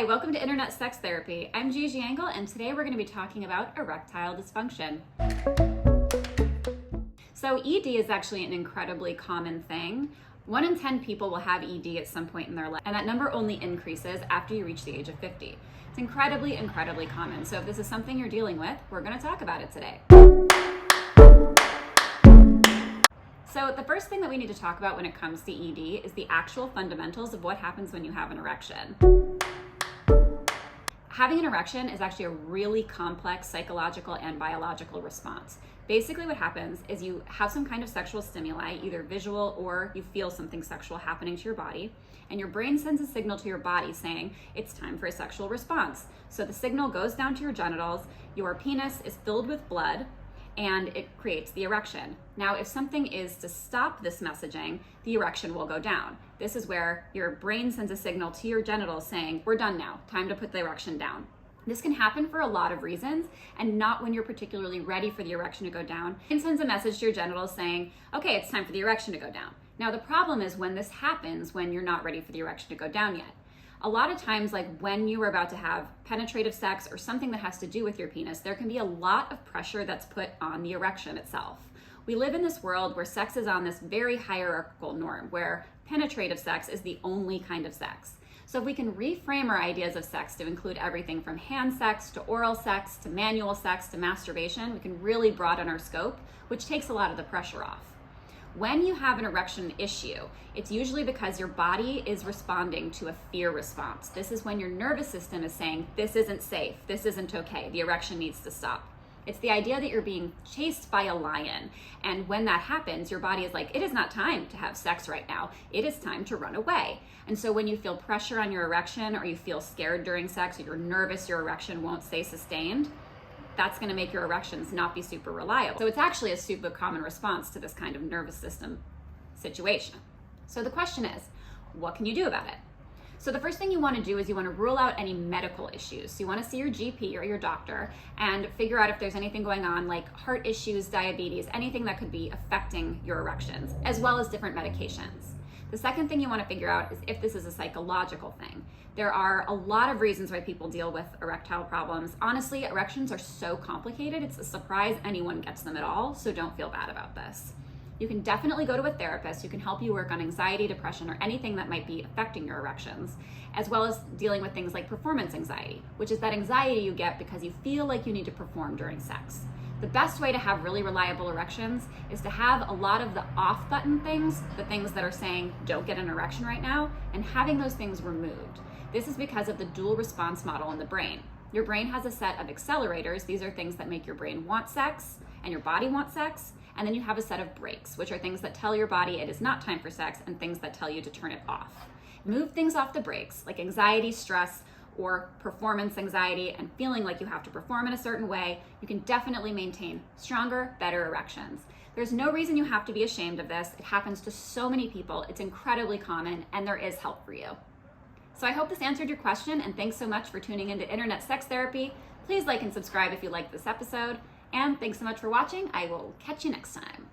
Hi, welcome to Internet Sex Therapy. I'm Gigi Engle, and today we're going to be talking about erectile dysfunction. So ED is actually an incredibly common thing. 1 in 10 people will have ED at some point in their life, and that number only increases after you reach the age of 50. It's incredibly common. So if this is something you're dealing with, we're going to talk about it today. So the first thing that we need to talk about when it comes to ED is the actual fundamentals of what happens when you have an erection. Having an erection is actually a really complex psychological and biological response. Basically what happens is you have some kind of sexual stimuli, either visual or you feel something sexual happening to your body, and your brain sends a signal to your body saying it's time for a sexual response. So the signal goes down to your genitals, your penis is filled with blood, and it creates the erection. Now, if something is to stop this messaging, the erection will go down. This is where your brain sends a signal to your genitals saying, we're done now, time to put the erection down. This can happen for a lot of reasons, and not when you're particularly ready for the erection to go down. It sends a message to your genitals saying, okay, it's time for the erection to go down. Now, the problem is when this happens when you're not ready for the erection to go down yet. A lot of times, like when you are about to have penetrative sex or something that has to do with your penis, there can be a lot of pressure that's put on the erection itself. We live in this world where sex is on this very hierarchical norm, where penetrative sex is the only kind of sex. So if we can reframe our ideas of sex to include everything from hand sex to oral sex to manual sex to masturbation, we can really broaden our scope, which takes a lot of the pressure off. When you have an erection issue, it's usually because your body is responding to a fear response. This is when your nervous system is saying, this isn't safe, this isn't okay, the erection needs to stop. It's the idea that you're being chased by a lion. And when that happens, your body is like, it is not time to have sex right now. It is time to run away. And so when you feel pressure on your erection, or you feel scared during sex, or you're nervous your erection won't stay sustained, that's going to make your erections not be super reliable. So it's actually a super common response to this kind of nervous system situation. So the question is, what can you do about it? So the first thing you want to do is you want to rule out any medical issues. So you want to see your GP or your doctor and figure out if there's anything going on like heart issues, diabetes, anything that could be affecting your erections, as well as different medications. The second thing you want to figure out is if this is a psychological thing. There are a lot of reasons why people deal with erectile problems. Honestly, erections are so complicated, it's a surprise anyone gets them at all, so don't feel bad about this. You can definitely go to a therapist who can help you work on anxiety, depression, or anything that might be affecting your erections, as well as dealing with things like performance anxiety, which is that anxiety you get because you feel like you need to perform during sex. The best way to have really reliable erections is to have a lot of the off button things, the things that are saying don't get an erection right now, and having those things removed. This is because of the dual response model in the brain. Your brain has a set of accelerators. These are things that make your brain want sex and your body want sex. And then you have a set of brakes, which are things that tell your body it is not time for sex and things that tell you to turn it off. Move things off the brakes, like anxiety, stress, or performance anxiety and feeling like you have to perform in a certain way, you can definitely maintain stronger, better erections. There's no reason you have to be ashamed of this. It happens to so many people. It's incredibly common, and there is help for you. So I hope this answered your question, and thanks so much for tuning into Internet Sex Therapy. Please like and subscribe if you liked this episode, and thanks so much for watching. I will catch you next time.